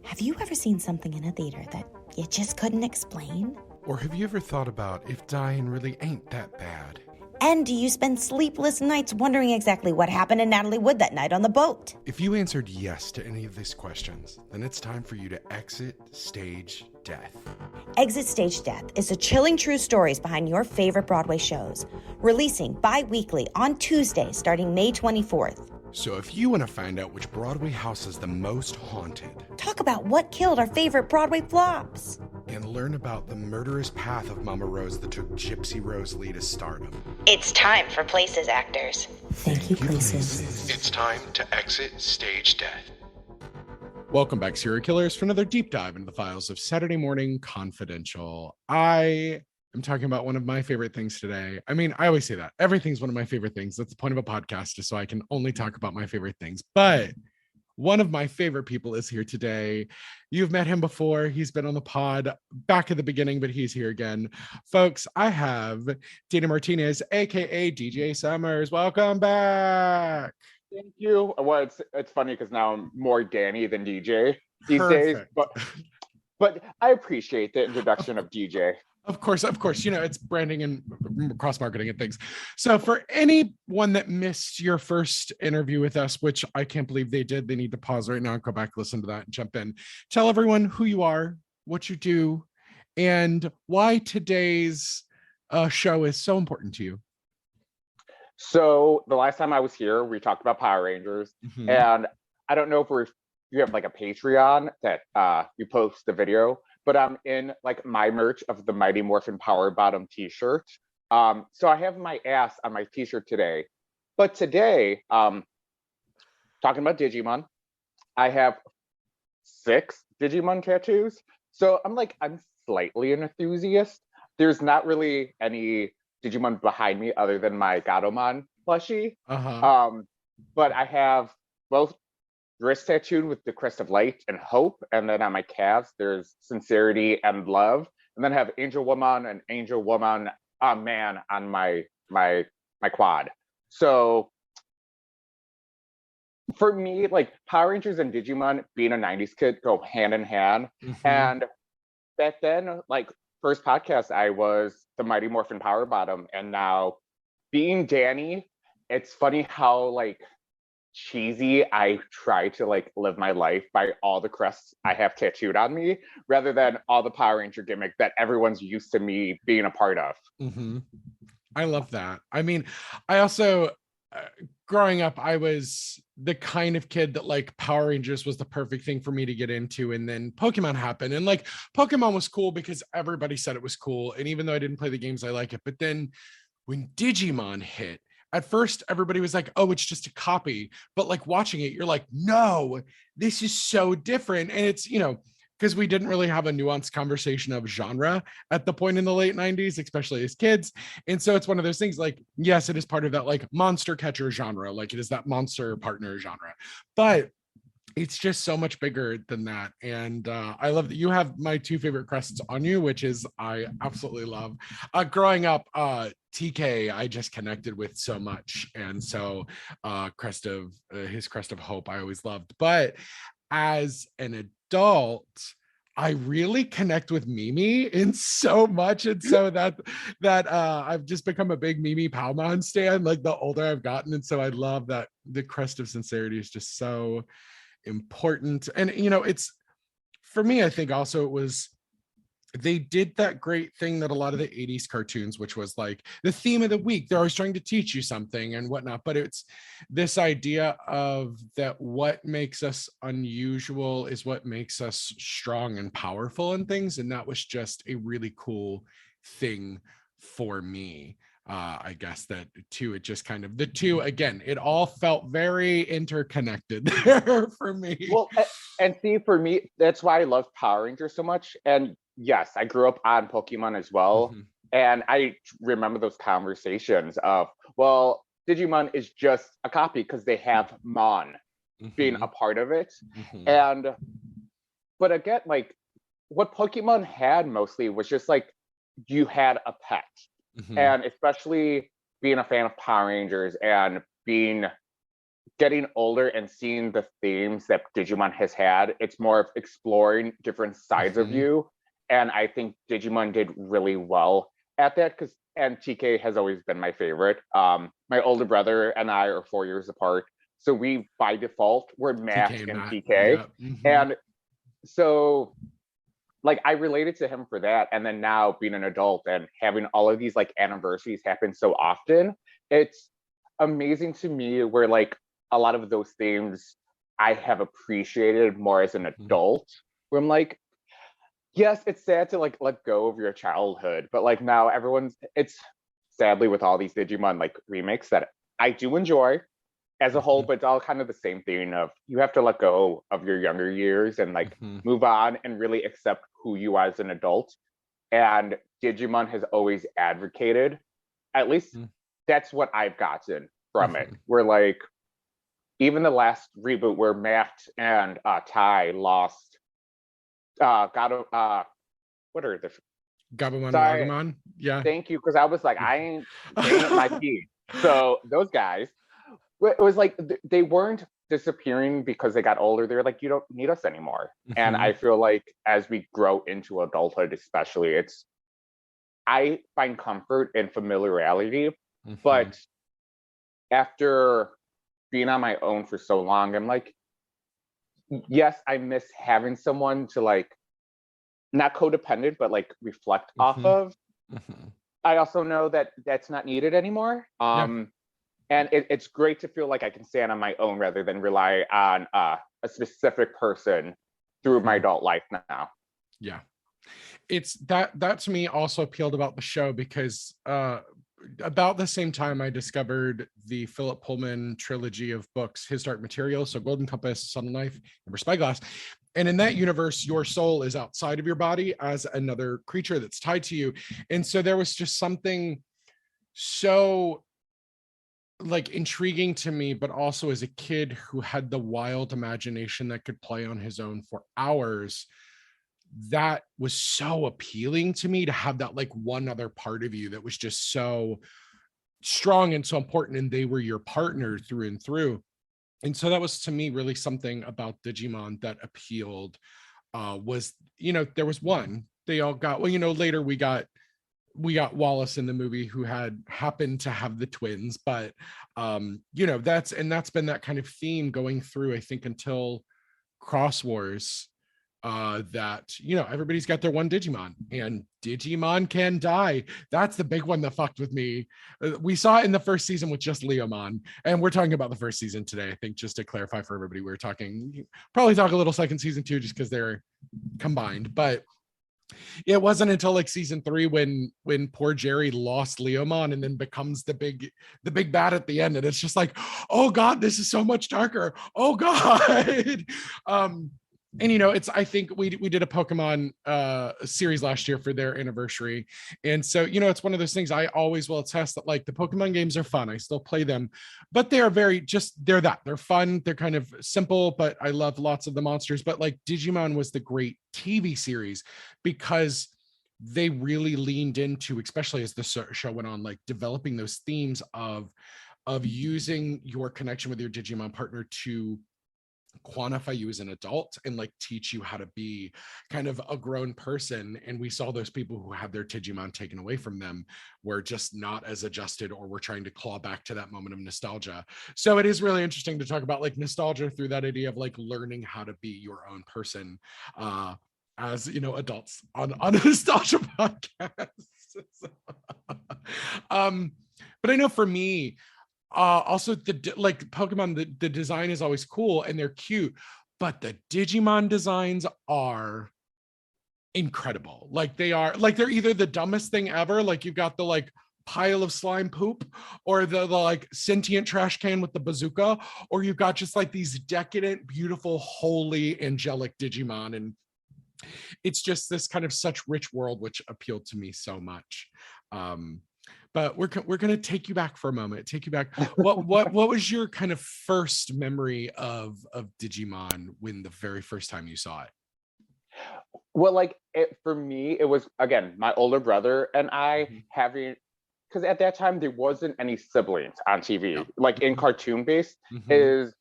Have you ever seen something in a theater that you just couldn't explain? Or have you ever thought about if dying really ain't that bad? And do you spend sleepless nights wondering exactly what happened to Natalie Wood that night on the boat? If you answered yes to any of these questions, then it's time for you to exit stage death. Exit Stage Death is the chilling true stories behind your favorite Broadway shows, releasing bi-weekly on Tuesday starting May 24th. So if you want to find out which Broadway house is the most haunted, Talk about what killed our favorite Broadway flops, and learn about the murderous path of Mama Rose that took Gypsy Rose Lee to stardom. it's time for Places, actors. Thank you, Places. It's time to exit stage death. Welcome back, serial killers, for another deep dive into the files of Saturday Morning Confidential. I am talking about one of my favorite things today. I mean, I always say that. Everything's one of my favorite things. That's the point of a podcast, is so I can only talk about my favorite things. But one of my favorite people is here today. You've met him before. He's been on the pod back at the beginning, but he's here again. Folks, I have Danny Martinez, aka DJ Summers. Welcome back. Thank you. Well, it's funny because now I'm more Danny than DJ these days, but I appreciate the introduction of DJ. Of course, you know, it's branding and cross-marketing and things. So for anyone that missed your first interview with us, which I can't believe they did, they need to pause right now and go back, listen to that and jump in. Tell everyone who you are, what you do, and why today's show is so important to you. So the last time I was here, we talked about Power Rangers, and I don't know if you have like a Patreon that you post the video, but I'm in like my merch of the Mighty Morphin Power Bottom t-shirt. So I have my ass on my t-shirt today. But today, talking about Digimon, I have 6 Digimon tattoos. So I'm slightly an enthusiast. There's not really any Digimon behind me other than my Gatomon plushie. But I have both wrist tattooed with the crest of light and hope, and then on my calves there's sincerity and love, and then I have Angel Woman and Angel Woman man on my quad. So for me, like, Power Rangers and Digimon, being a 90s kid, go hand in hand. And back then, like, first podcast, I was the Mighty Morphin Power Bottom, and now being Danny, it's funny how like cheesy I try to like live my life by all the crests I have tattooed on me, rather than all the Power Ranger gimmick that everyone's used to me being a part of. I love that. I mean, I also growing up, I was the kind of kid that like Power Rangers was the perfect thing for me to get into, and then Pokemon happened, and like Pokemon was cool because everybody said it was cool, and even though I didn't play the games, I like it. But then when Digimon hit, at first everybody was like, oh, it's just a copy, but like watching it, you're like, no, this is so different. And it's, you know, because we didn't really have a nuanced conversation of genre at the point in the late 90s, especially as kids. And so it's one of those things, like, yes, it is part of that like monster catcher genre, like it is that monster partner genre, but it's just so much bigger than that. And I love that you have my 2 favorite crests on you, which is I absolutely love. Growing up, TK I just connected with so much, and so his crest of hope I always loved. But as an adult, I really connect with Mimi in so much, and so that I've just become a big Mimi Palmon stan, like the older I've gotten. And so I love that the crest of sincerity is just so important. And you know, it's, for me, I think also it was, they did that great thing that a lot of the 80s cartoons, which was like the theme of the week, they're always trying to teach you something and whatnot, but it's this idea of that what makes us unusual is what makes us strong and powerful and things. And that was just a really cool thing for me. I guess that too, it just kind of, the two, again, it all felt very interconnected there for me. Well, and see, for me, that's why I love Power Rangers so much. And yes, I grew up on Pokemon as well. And I remember those conversations of, well, Digimon is just a copy because they have Mon being a part of it. And, but again, like, what Pokemon had mostly was just like, you had a pet. And especially being a fan of Power Rangers and being getting older and seeing the themes that Digimon has had, it's more of exploring different sides of you. And I think Digimon did really well at that, and TK has always been my favorite. My older brother and I are 4 years apart. So we, by default, we're Matt and TK. And so like I related to him for that. And then now being an adult and having all of these like anniversaries happen so often, it's amazing to me where like a lot of those themes I have appreciated more as an adult, where I'm like, yes, it's sad to like let go of your childhood, but like now it's sadly with all these Digimon like remakes that I do enjoy as a whole, but it's all kind of the same thing of you have to let go of your younger years and like move on and really accept who you are as an adult. And Digimon has always advocated, at least that's what I've gotten from it. Where like even the last reboot where Matt and Tai lost what are the Gabumon and Agumon? Yeah. Thank you, because I was like, I ain't my key. So those guys, it was like they weren't disappearing because they got older. They're like, you don't need us anymore. And I feel like as we grow into adulthood, especially, I find comfort in familiarity. But after being on my own for so long, I'm like, yes, I miss having someone to like, not codependent, but like reflect off of. I also know that that's not needed anymore. And it's great to feel like I can stand on my own rather than rely on a specific person through my adult life now. Yeah. It's that to me also appealed about the show because about the same time I discovered the Philip Pullman trilogy of books, His Dark Materials, so Golden Compass, Sun and Knife, Ember Spyglass. And in that universe, your soul is outside of your body as another creature that's tied to you. And so there was just something so like intriguing to me, but also as a kid who had the wild imagination that could play on his own for hours, that was so appealing to me to have that like one other part of you that was just so strong and so important, and they were your partner through and through. And so that was to me really something about Digimon that appealed. Was, you know, there was one they all got, well, you know, later we got Wallace in the movie who happened to have the twins, but you know, that's been that kind of theme going through, I think, until Cross Wars, that, you know, everybody's got their one Digimon and Digimon can die. That's the big one that fucked with me. We saw it in the first season with just Leomon, and we're talking about the first season today. I think just to clarify for everybody, we're probably talk a little second season too, just because they're combined. But it wasn't until like season 3 when poor Jerry lost Leomon and then becomes the big bad at the end, and it's just like, oh god, this is so much darker, oh god. And you know, I think we did a Pokemon series last year for their anniversary, and so, you know, it's one of those things I always will attest that like the Pokemon games are fun, I still play them, but they're they're fun, they're kind of simple, but I love lots of the monsters. But like Digimon was the great TV series because they really leaned into, especially as the show went on, like developing those themes of using your connection with your Digimon partner to quantify you as an adult and like teach you how to be kind of a grown person. And we saw those people who had their Digimon taken away from them were just not as adjusted, or were trying to claw back to that moment of nostalgia. So it is really interesting to talk about like nostalgia through that idea of like learning how to be your own person, as, you know, adults on a nostalgia podcast. But I know for me, also like Pokemon, the design is always cool and they're cute, but the Digimon designs are incredible. Like they're either the dumbest thing ever, like you've got the like pile of slime poop, or the like sentient trash can with the bazooka, or you've got just like these decadent, beautiful, holy, angelic Digimon. And it's just this kind of such rich world, which appealed to me so much. But we're going to take you back for a moment. Take you back. What was your kind of first memory of Digimon when the very first time you saw it? Well, like for me, it was, again, my older brother and I having because at that time there wasn't any siblings on TV, like in cartoon based, is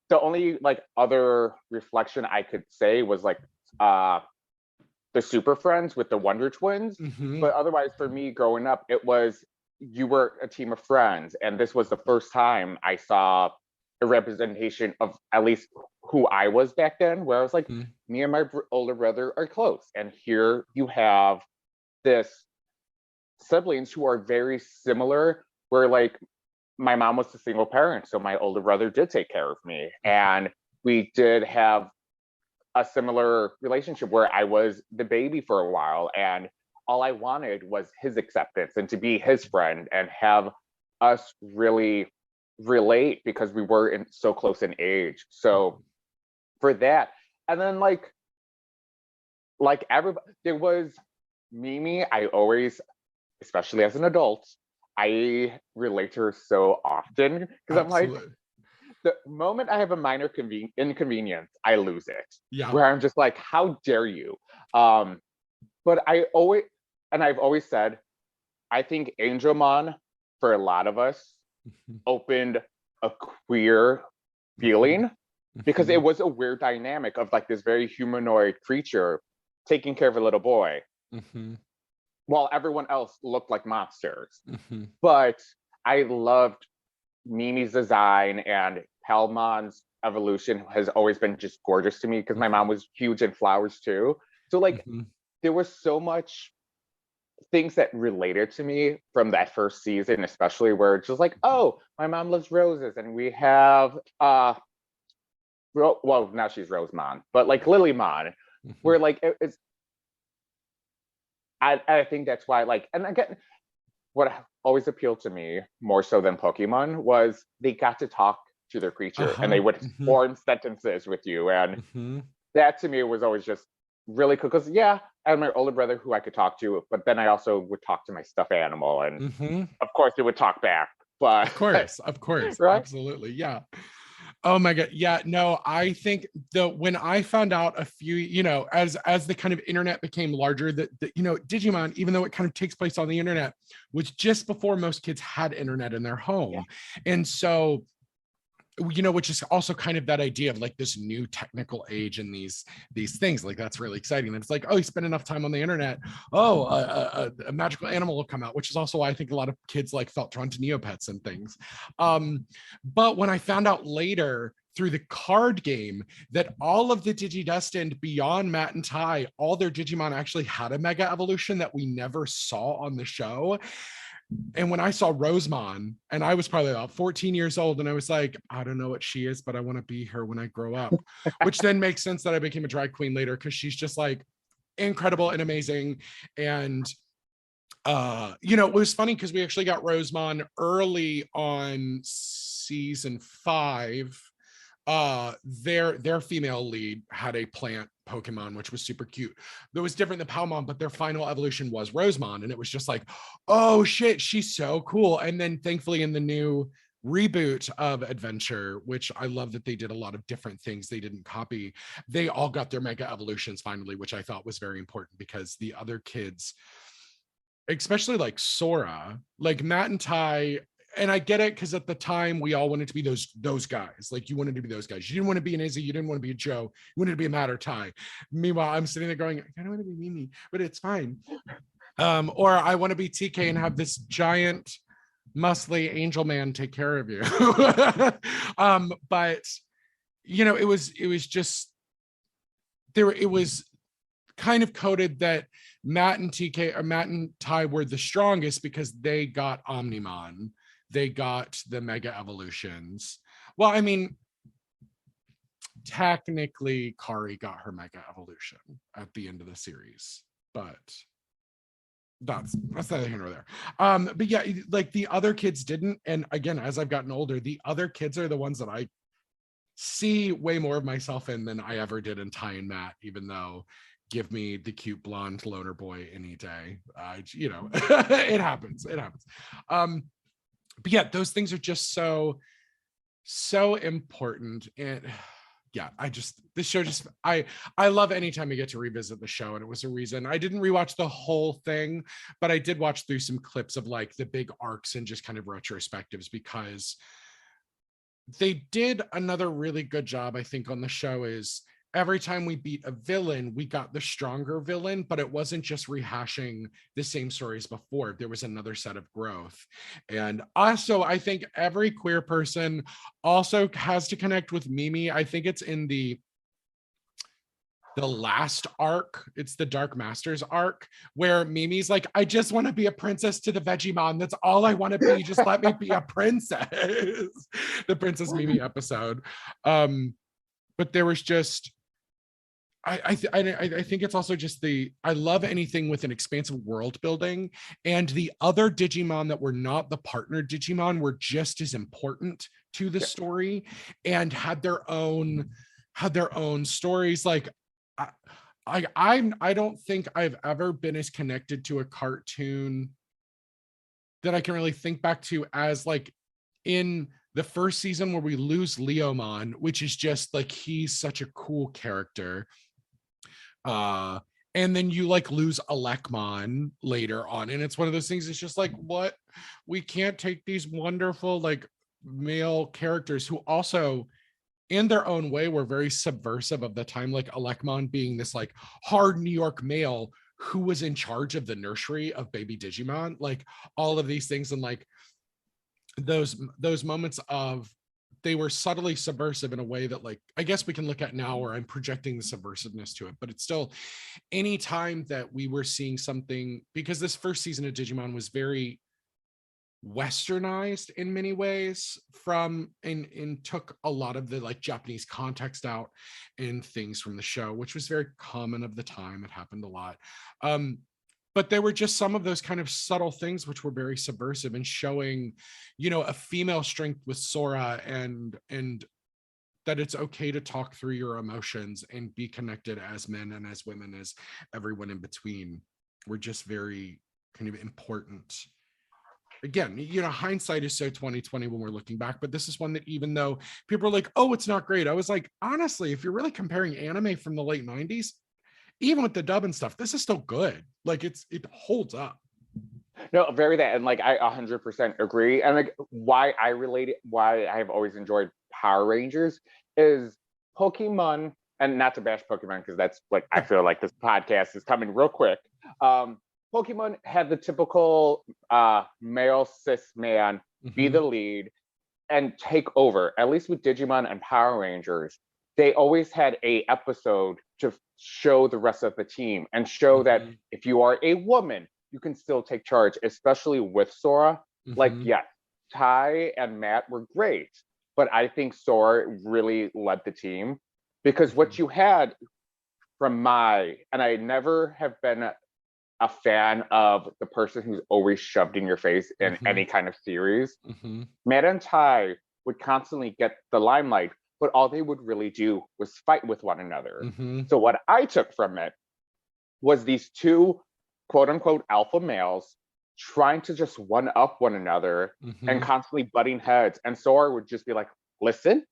the only like other reflection I could say was like the Super Friends with the Wonder Twins. But otherwise, for me growing up, it was you were a team of friends, and this was the first time I saw a representation of at least who I was back then, where I was like, me and my older brother are close, and here you have this siblings who are very similar, where like my mom was a single parent, so my older brother did take care of me, and we did have a similar relationship where I was the baby for a while, and all I wanted was his acceptance and to be his friend and have us really relate because we were so close in age. So for that, and then like everybody, there was Mimi. I always, especially as an adult, I relate to her so often because I'm like, the moment I have a minor inconvenience, I lose it. Yeah. Where I'm just like, how dare you? But I've always said, I think Angelmon, for a lot of us, opened a queer feeling because it was a weird dynamic of like this very humanoid creature taking care of a little boy while everyone else looked like monsters. But I loved Mimi's design, and Palmon's evolution has always been just gorgeous to me because my mom was huge in flowers too. So like there was so much things that related to me from that first season, especially where it's just like, oh, my mom loves roses, and we have well, now she's Rosemon, but like Lilymon, where like it's I think that's why, like, and again, what always appealed to me more so than Pokemon was they got to talk to their creature and they would form sentences with you. And that to me was always just really cool because, yeah, I had my older brother who I could talk to, but then I also would talk to my stuffed animal. And of course, it would talk back. But of course, right? Absolutely. Yeah. Oh my God. Yeah, no, I think when I found out a few, you know, as the kind of internet became larger, that you know, Digimon, even though it kind of takes place on the internet, was just before most kids had internet in their home. And so, you know, which is also kind of that idea of like this new technical age and these things, like that's really exciting. And it's like, oh, you spend enough time on the internet, oh, a magical animal will come out, which is also why I think a lot of kids like felt drawn to Neopets and things. But when I found out later through the card game that all of the Digidestined beyond Matt and Ty, all their Digimon actually had a mega evolution that we never saw on the show. And when I saw Rosemon, and I was probably about 14 years old, and I was like, I don't know what she is, but I want to be her when I grow up, which then makes sense that I became a drag queen later because she's just like incredible and amazing. And you know, it was funny because we actually got Rosemon early on season 5. Their female lead had a plant Pokemon, which was super cute. That was different than Palmon, but their final evolution was Rosemon, and it was just like, oh shit, she's so cool. And then thankfully in the new reboot of Adventure, which I love that they did a lot of different things they didn't copy, they all got their mega evolutions finally, which I thought was very important because the other kids, especially like Sora, like Matt and Ty, and I get it because at the time we all wanted to be those guys. Like you wanted to be those guys. You didn't want to be an Izzy. You didn't want to be a Joe. You wanted to be a Matt or Ty. Meanwhile, I'm sitting there going, I kind of want to be Mimi, but it's fine. Or I want to be TK and have this giant, muscly angel man take care of you. But you know, it was just there. It was kind of coded that Matt and Ty were the strongest because they got Omnimon. They got the mega evolutions. Well, I mean, technically Kari got her mega evolution at the end of the series, but that's neither here nor there. But yeah, like the other kids didn't. And again, as I've gotten older, the other kids are the ones that I see way more of myself in than I ever did in Ty and Matt, even though give me the cute blonde loner boy any day. You know, it happens. But yeah, those things are just so important. And yeah, this show just, I love anytime I get to revisit the show, and it was a reason. I didn't rewatch the whole thing, but I did watch through some clips of like the big arcs and just kind of retrospectives, because they did another really good job, I think, on the show. Is every time we beat a villain, we got the stronger villain, but it wasn't just rehashing the same stories before. There was another set of growth. And also, I think every queer person also has to connect with Mimi. I think it's in the last arc, it's the Dark Masters arc, where Mimi's like, I just want to be a princess to the Vegemon. That's all I want to be. Just let me be a princess. The Princess Mimi episode. But there was just, I think it's also just I love anything with an expansive world building, and the other Digimon that were not the partner Digimon were just as important to the story and had their own stories. Like I don't think I've ever been as connected to a cartoon that I can really think back to as like in the first season where we lose Leomon, which is just like, he's such a cool character. And then you like lose Alekmon later on, and it's one of those things, it's just like, what, we can't take these wonderful like male characters who also in their own way were very subversive of the time, like Alekmon being this like hard New York male who was in charge of the nursery of baby Digimon, like all of these things. And like those moments of, they were subtly subversive in a way that, like, I guess we can look at now where I'm projecting the subversiveness to it, but it's still, any time that we were seeing something, because this first season of Digimon was very westernized in many ways and took a lot of the like Japanese context out and things from the show, which was very common of the time. It happened a lot. But there were just some of those kind of subtle things which were very subversive and showing, a female strength with Sora, and that it's okay to talk through your emotions and be connected as men and as women, as everyone in between, were just very kind of important. Again, hindsight is so 2020 when we're looking back, but this is one that, even though people are like, oh, it's not great, I was like, honestly, if you're really comparing anime from the late 90s, even with the dub and stuff, this is still good. Like it holds up. No, very that. And like, I 100% agree. And like, why I have always enjoyed Power Rangers is Pokemon, and not to bash Pokemon, because that's like, I feel like this podcast is coming real quick. Pokemon had the typical male cis man be the lead and take over. At least with Digimon and Power Rangers, they always had a episode to show the rest of the team and show that if you are a woman, you can still take charge, especially with Sora. Like, yeah, Ty and Matt were great, but I think Sora really led the team, because what you had from and I never have been a fan of the person who's always shoved in your face in any kind of series. Matt and Ty would constantly get the limelight, but all they would really do was fight with one another. So what I took from it was these two quote unquote alpha males trying to just one up one another and constantly butting heads. And Sora would just be like, listen,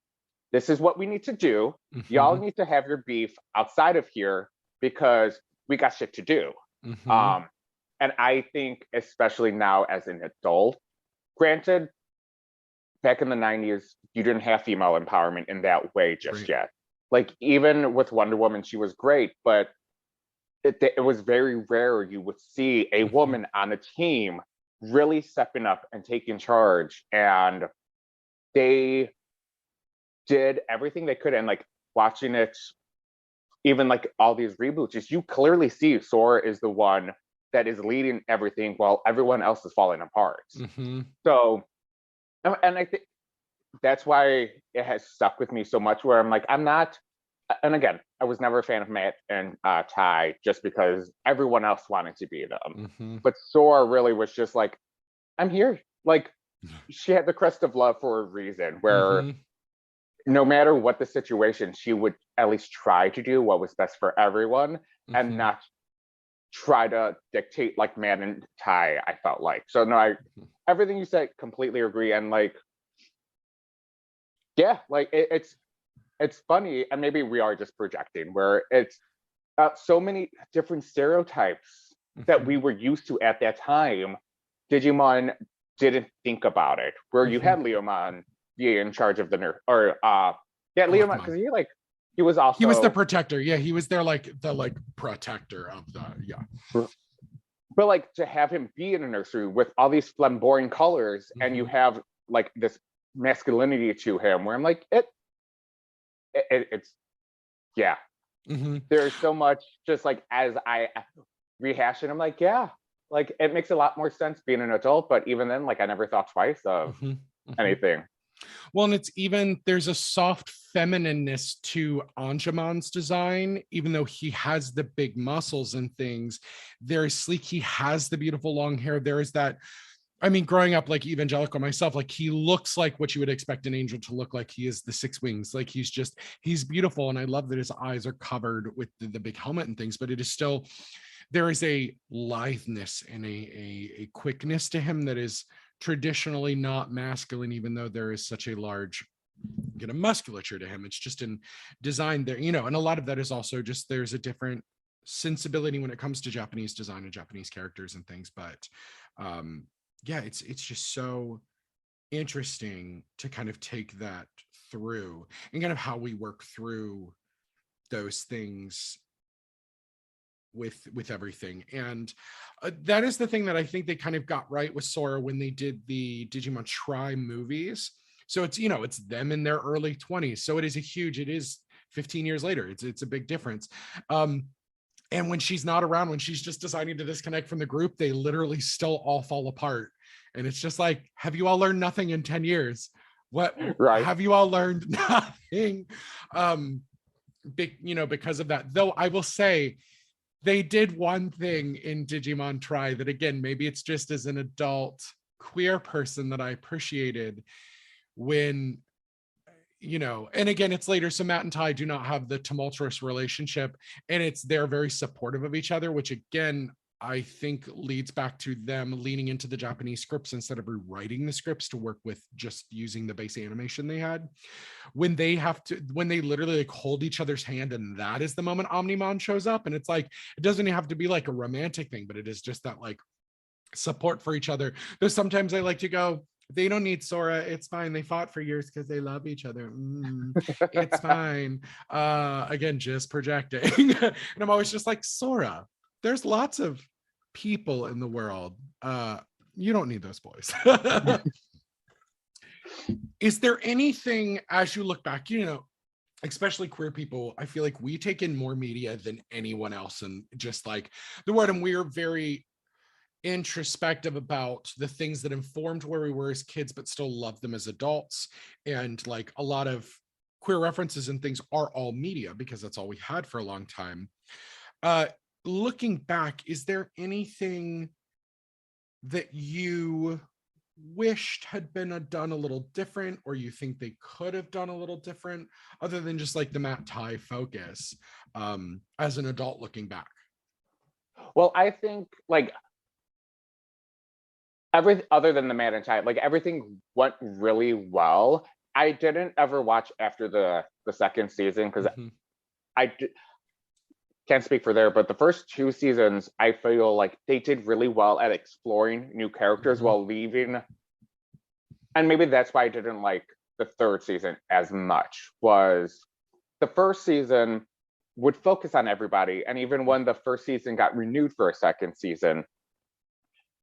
this is what we need to do. Y'all need to have your beef outside of here because we got shit to do. And I think, especially now as an adult, granted, back in the 90s, you didn't have female empowerment in that way just yet. Like, even with Wonder Woman, she was great, but it was very rare you would see a woman on a team really stepping up and taking charge. And they did everything they could. And like, watching it, even like all these reboots, is you clearly see Sora is the one that is leading everything while everyone else is falling apart. So, and I think that's why it has stuck with me so much, where I'm like, I'm not, and again, I was never a fan of Matt and Ty just because everyone else wanted to be them. But Sora really was just like, I'm here. Like, she had the crest of love for a reason, where no matter what the situation, she would at least try to do what was best for everyone and not try to dictate like Matt and Ty, I felt like. So no, everything you said, completely agree. And like, yeah, like it's it's funny, and maybe we are just projecting, where it's so many different stereotypes that we were used to at that time. Digimon didn't think about it, where you had Leomon be in charge of the nurse, or Leomon, because he was also, he was the protector. Yeah, he was there the protector of the But like to have him be in a nursery with all these flamboyant colors, and you have like this masculinity to him, where I'm like, it's yeah. There's so much, just like as I rehash it, I'm like, yeah, like it makes a lot more sense being an adult. But even then, like I never thought twice of anything. Well, and it's even, there's a soft feminineness to Anjuman's design, even though he has the big muscles and things. Very sleek. He has the beautiful long hair. There is that, I mean, growing up like evangelical myself, like he looks like what you would expect an angel to look like. He is the six wings. Like he's beautiful. And I love that his eyes are covered with the big helmet and things, but it is still, there is a litheness and a quickness to him that is traditionally not masculine, even though there is such a large musculature to him. It's just in design there, and a lot of that is also just, there's a different sensibility when it comes to Japanese design and Japanese characters and things. But it's just so interesting to kind of take that through and kind of how we work through those things with everything. And that is the thing that I think they kind of got right with Sora when they did the Digimon Tri movies. So it's, it's them in their early 20s. So it is 15 years later. It's a big difference. And when she's not around, when she's just deciding to disconnect from the group, they literally still all fall apart. And it's just like, have you all learned nothing in 10 years? What have you all learned? Nothing. Because of that. Though I will say, they did one thing in Digimon Tri that, again, maybe it's just as an adult queer person that I appreciated when, and again, it's later. So Matt and Ty do not have the tumultuous relationship, and they're very supportive of each other, which again, I think leads back to them leaning into the Japanese scripts instead of rewriting the scripts to work with just using the base animation they had. When they literally like hold each other's hand, and that is the moment Omnimon shows up. And it's like, it doesn't have to be like a romantic thing, but it is just that like support for each other. Though sometimes I like to go, they don't need Sora. It's fine. They fought for years because they love each other. It's fine. Again, just projecting. And I'm always just like, Sora, there's lots of people in the world. You don't need those boys. Is there anything, as you look back, especially queer people, I feel like we take in more media than anyone else, and just like the word, and we're very introspective about the things that informed where we were as kids, but still love them as adults. And like a lot of queer references and things are all media because that's all we had for a long time. Looking back, is there anything that you wished had been done a little different, or you think they could have done a little different, other than just like the Matt Ty focus, as an adult looking back? Well, I think like other than the Matt and Ty, like everything went really well. I didn't ever watch after the second season because I can't speak for there, but the first two seasons, I feel like they did really well at exploring new characters while leaving. And maybe that's why I didn't like the third season as much, was the first season would focus on everybody. And even when the first season got renewed for a second season,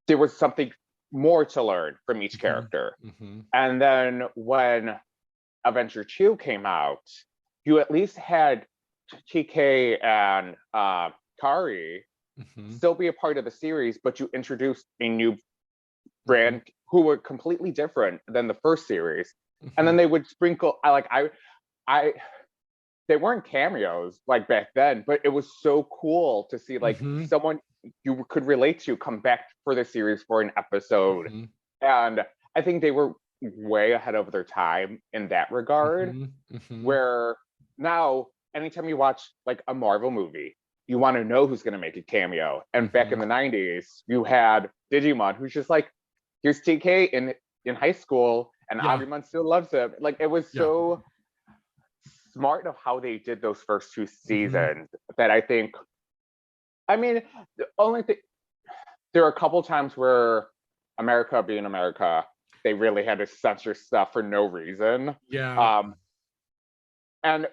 there was something more to learn from each character. And then when Avenger 2 came out, you at least had TK and Kari still be a part of the series, but you introduced a new brand who were completely different than the first series. And then they would sprinkle, they weren't cameos like back then, but it was so cool to see like someone you could relate to come back for the series for an episode. And I think they were way ahead of their time in that regard, where now anytime you watch like a Marvel movie, you want to know who's going to make a cameo. And back in the 90s, you had Digimon, who's just like, here's TK in high school, and Agumon still loves him. Like it was so smart of how they did those first two seasons that I think, I mean, the only thing, there are a couple times where America being America, they really had to censor stuff for no reason. Yeah. And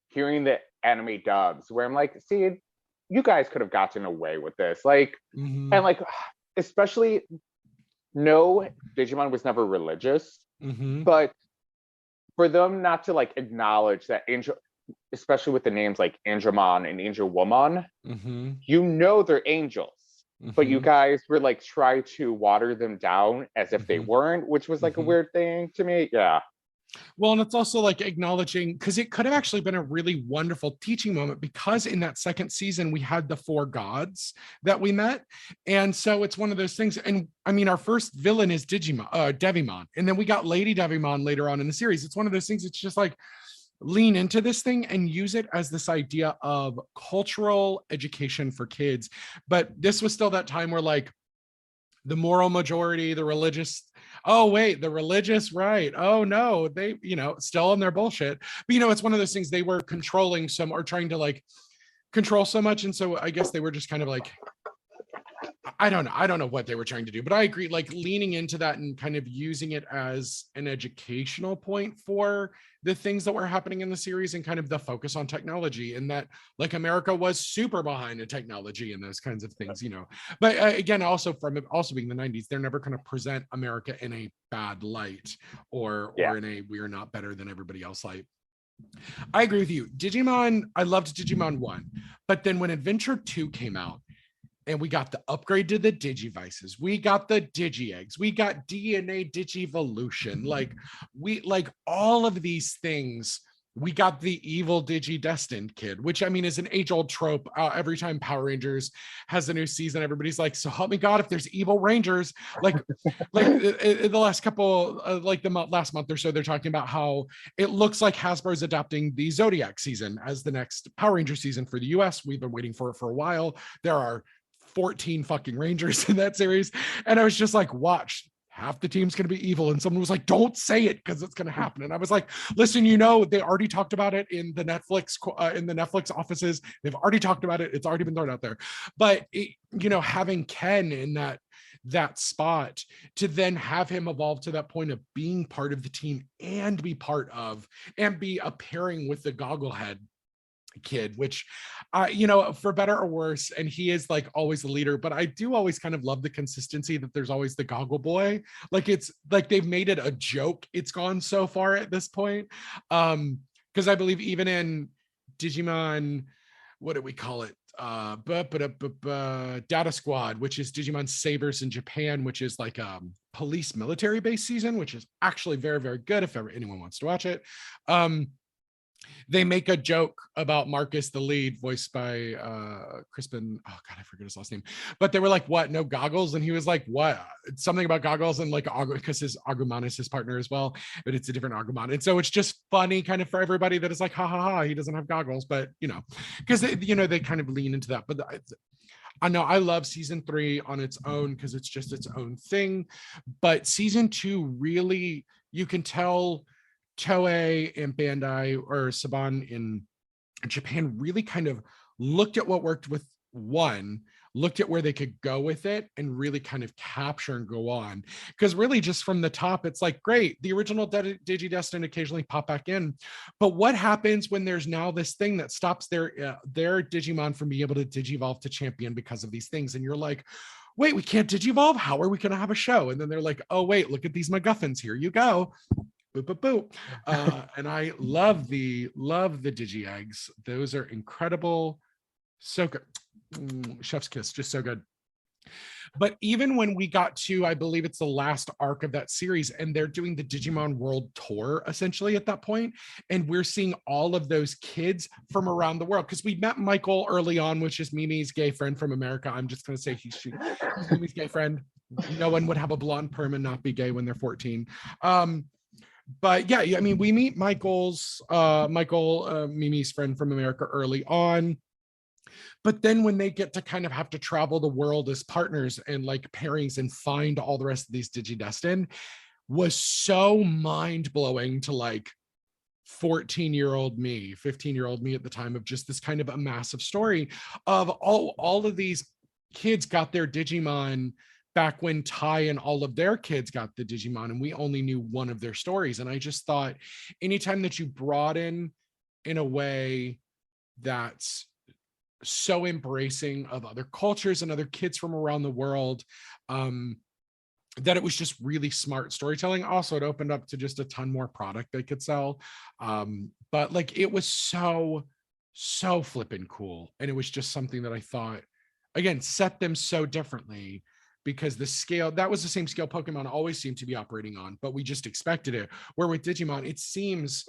hearing the anime dubs where I'm like, see, you guys could have gotten away with this. Like, and like, especially, no, Digimon was never religious, but for them not to like acknowledge that Angel, especially with the names like Angelmon and Angel Woman, you know they're angels. But you guys were like try to water them down as if they weren't, which was like a weird thing to me. Yeah. Well, and it's also like acknowledging, because it could have actually been a really wonderful teaching moment, because in that second season we had the 4 gods that we met, and so it's one of those things. And I mean, our first villain is Devimon, and then we got Lady Devimon later on in the series. It's one of those things. It's just like, lean into this thing and use it as this idea of cultural education for kids. But this was still that time where like the moral majority, the religious, oh wait, the religious, right, oh no, they, still on their bullshit. But it's one of those things, they were controlling some, or trying to like control so much. And so I guess they were just kind of like, I don't know what they were trying to do, but I agree, like leaning into that and kind of using it as an educational point for the things that were happening in the series, and kind of the focus on technology, and that like America was super behind in technology and those kinds of things, But again, also being the 90s, they're never going to present America in a bad light or in a we're not better than everybody else light. I agree with you. Digimon, I loved Digimon 1, but then when Adventure 2 came out, and we got the upgrade to the Digivices, we got the Digi-Eggs, we got DNA Digivolution, like all of these things. We got the evil Digi-Destined kid, which I mean is an age-old trope. Every time Power Rangers has a new season, everybody's like, so help me God, if there's evil Rangers. Like in the last couple, last month or so, they're talking about how it looks like Hasbro's adopting the Zodiac season as the next Power Ranger season for the US. We've been waiting for it for a while. There are 14 fucking Rangers in that series. And I was just like, watch, half the team's going to be evil. And someone was like, don't say it because it's going to happen. And I was like, listen, they already talked about it in the Netflix offices. They've already talked about it. It's already been thrown out there. But having Ken in that spot, to then have him evolve to that point of being part of the team and be a pairing with the Gogglehead kid, which for better or worse, and he is like always the leader, but I do always kind of love the consistency that there's always the Goggle Boy. Like it's like they've made it a joke, it's gone so far at this point, because I believe even in Digimon, what do we call it, Data Squad, which is Digimon Sabers in Japan, which is like police military based season, which is actually very, very good if ever anyone wants to watch it. They make a joke about Marcus, the lead, voiced by Crispin. Oh God, I forget his last name. But they were like, "What? No goggles?" And he was like, "What? Something about goggles?" And like, because his Agumon is his partner as well, but it's a different Agumon. And so it's just funny, kind of for everybody that is like, "Ha ha ha!" He doesn't have goggles, but because they kind of lean into that. But I know I love season 3 on its own because it's just its own thing. But season 2 really, you can tell Toei and Bandai or Saban in Japan really kind of looked at what worked with 1, looked at where they could go with it, and really kind of capture and go on. Because really just from the top, it's like, great, the original Digi-Destined occasionally pop back in. But what happens when there's now this thing that stops their Digimon from being able to Digivolve to champion because of these things? And you're like, wait, we can't Digivolve? How are we going to have a show? And then they're like, oh, wait, look at these MacGuffins. Here you go. Boop, boop, boop. And I love the Digi-Eggs. Those are incredible. So good. Chef's kiss, just so good. But even when we got to, I believe it's the last arc of that series, and they're doing the Digimon World Tour essentially at that point, and we're seeing all of those kids from around the world, because we met Michael early on, which is Mimi's gay friend from America. I'm just going to say he's Mimi's gay friend. No one would have a blonde perm and not be gay when they're 14. But yeah, I mean, we meet Michael, Mimi's friend from America early on. But then when they get to kind of have to travel the world as partners and like pairings and find all the rest of these Digi-Destined, was so mind-blowing to like 14-year-old me, 15-year-old me at the time, of just this kind of a massive story of all of these kids got their Digimon back when Ty and all of their kids got the Digimon, and we only knew one of their stories. And I just thought anytime that you broaden in a way that's so embracing of other cultures and other kids from around the world, that it was just really smart storytelling. Also, it opened up to just a ton more product they could sell. But like, it was so flippin' cool. And it was just something that I thought, again, set them so differently, because the scale, that was the same scale Pokemon always seemed to be operating on, but we just expected it. Where with Digimon, it seems,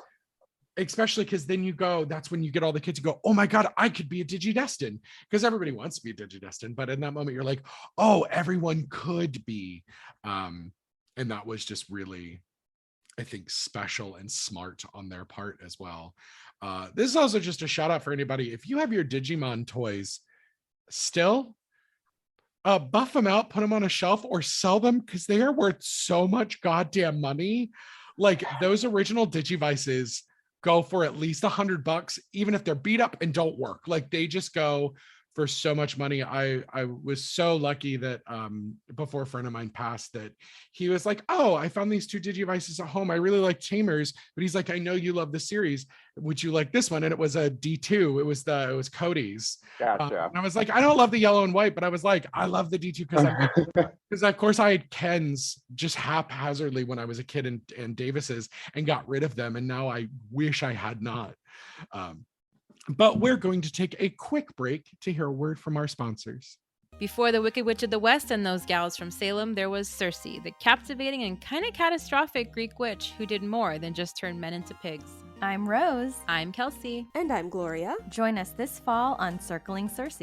especially because then you go, that's when you get all the kids to go, oh my God, I could be a Digidestin, because everybody wants to be a Digidestin. But in that moment, you're like, oh, everyone could be. And that was just really, I think, special and smart on their part as well. This is also just a shout out for anybody. If you have your Digimon toys still, buff them out, put them on a shelf, or sell them, because they are worth so much goddamn money. Like, those original Digivices go for at least $100, even if they're beat up and don't work. Like, they just go for so much money. I was so lucky that before a friend of mine passed, that he was like, oh, I found these 2 Digivices at home. I really like Tamers, but he's like, I know you love the series. Would you like this one? And it was a D2. It was Cody's. Gotcha. And I was like, I don't love the yellow and white, but I was like, I love the D2 because of course I had Ken's just haphazardly when I was a kid, and Davis's, and got rid of them. And now I wish I had not. But we're going to take a quick break to hear a word from our sponsors. Before the Wicked Witch of the West and those gals from Salem, there was Circe, the captivating and kind of catastrophic Greek witch who did more than just turn men into pigs. I'm Rose. I'm Kelsey. And I'm Gloria. Join us this fall on Circling Circe,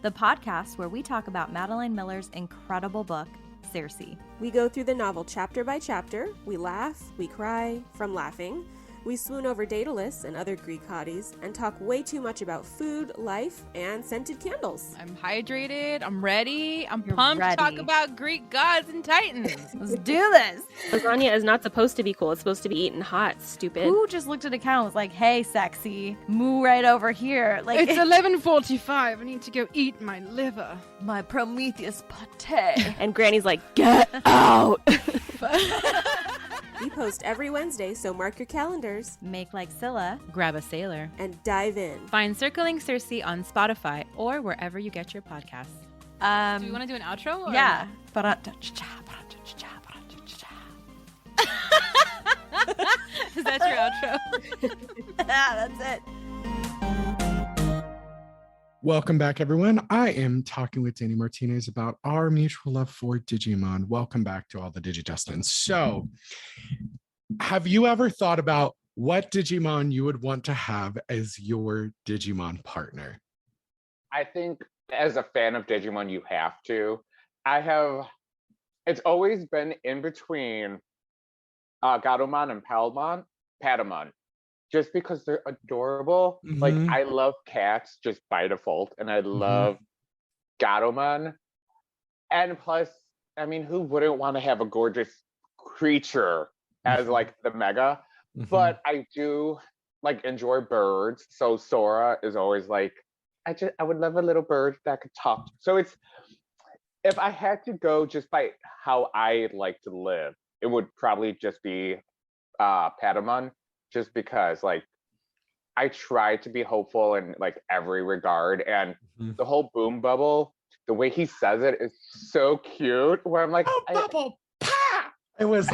the podcast where we talk about Madeline Miller's incredible book, Circe. We go through the novel chapter by chapter. We laugh, we cry from laughing. We swoon over Daedalus and other Greek hotties and talk way too much about food, life, and scented candles. I'm hydrated. I'm ready. You're pumped ready. to talk about Greek gods and titans. Let's do this. Lasagna is not supposed to be cool. It's supposed to be eaten hot, stupid. Who just looked at a cow and was like, hey, sexy, moo right over here. Like, It's 11:45. I need to go eat my liver. my Prometheus pate. And Granny's like, get out! We post every Wednesday, so mark your calendars Make like Scylla. Grab a sailor. and dive in. Find Circling Circe on Spotify or wherever you get your podcasts. Do we want to do an outro? Or Yeah. Is that your outro? That's it. Welcome back, everyone. I am talking with Danny Martinez about our mutual love for Digimon. Welcome back to all the Digidestins. So, have you ever thought about what Digimon you would want to have as your Digimon partner? I think as a fan of Digimon, you have to. It's always been in between Gatomon and Patamon, just because they're adorable. Like, Mhm. I love cats just by default, and I love Gatomon. And plus, I mean, who wouldn't want to have a gorgeous creature as like the mega? But I do like enjoy birds. So Sora is always like, I would love a little bird that could talk. So if I had to go just by how I like to live, it would probably just be Patamon, just because like I try to be hopeful in like every regard, and the whole boom bubble, the way he says it is so cute. Where I'm like, Oh, bubble, pa! It was.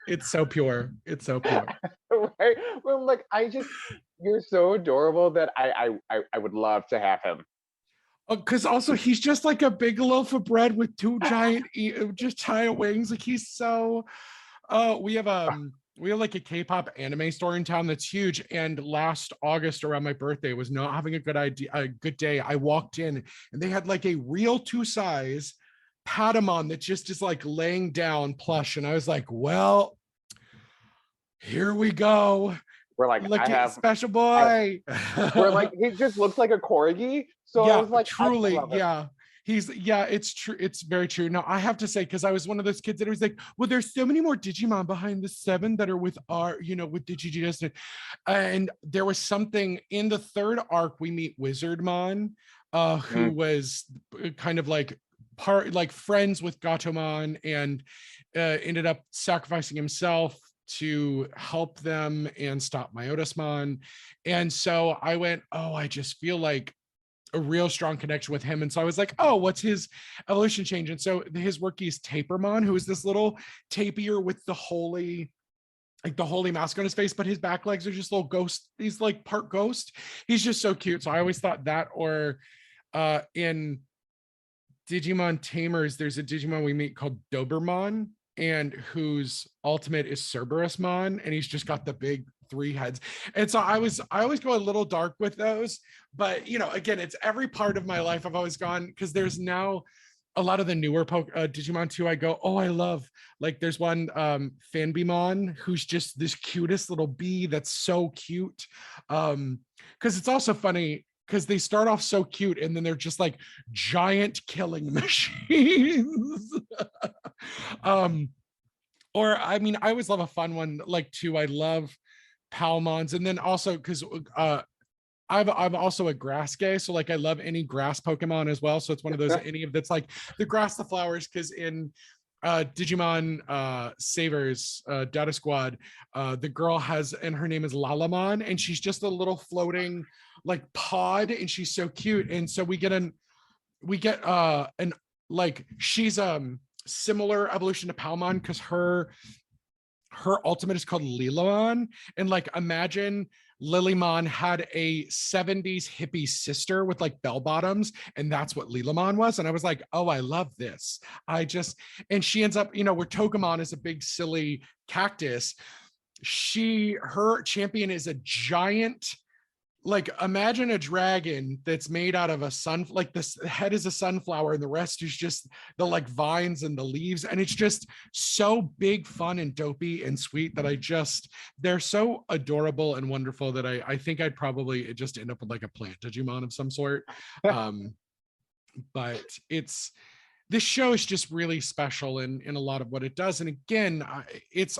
It's so pure. It's so pure. right? Where I'm like, you're so adorable that I would love to have him. Because also he's just like a big loaf of bread with 2 giant, just giant wings. Like, he's so. We have like a K-pop anime store in town that's huge. And last August around my birthday was not having a good day. I walked in and they had like a real 2-size Patamon that just is like laying down plush. And I was like, well, here we go. We're like, Look at special boy. We're like, he just looks like a corgi. So yeah, I was like, truly, I love it. yeah. It's true. It's very true. Now I have to say, because I was one of those kids that was like, well, there's so many more Digimon behind the 7 that are with our, with DigiGS. And there was something in the 3rd arc, we meet Wizardmon, who was kind of like friends with Gatomon, and ended up sacrificing himself to help them and stop Myotismon. And so I went, oh, I just feel like a real strong connection with him. And so I was like, oh, what's his evolution change? And so his rookie is Tapermon, who is this little tapir with the holy mask on his face, but his back legs are just little ghost. He's like part ghost. He's just so cute. So I always thought that, or in Digimon Tamers, there's a Digimon we meet called Dobermon, and whose ultimate is Cerberusmon, and he's just got the big 3 heads. And so I always go a little dark with those, but again, it's every part of my life I've always gone, because there's now a lot of the newer Digimon too. I go, oh, I love, like there's one Fanbimon, who's just this cutest little bee that's so cute. Because it's also funny, because they start off so cute and then they're just like giant killing machines. Or I mean, I always love a fun one like too. I love Palmons, and then also because I'm also a grass gay, so like I love any grass Pokemon as well. So it's one of those that's like the grass, the flowers, because in Digimon Savers Data Squad, the girl and her name is Lalamon, and she's just a little floating like pod, and she's so cute. And so we get she's similar evolution to Palmon, because her ultimate is called Lilamon, and like imagine Lilymon had a 70s hippie sister with like bell bottoms, and that's what Lilamon was. And I was like, oh, I love this. And she ends up, where Togemon is a big silly cactus, her champion is a giant, like imagine a dragon that's made out of a sun, like this head is a sunflower and the rest is just the like vines and the leaves, and it's just so big, fun and dopey and sweet that they're so adorable and wonderful that I think I'd probably just end up with like a plant Digimon of some sort. But this show is just really special in a lot of what it does. And again, it's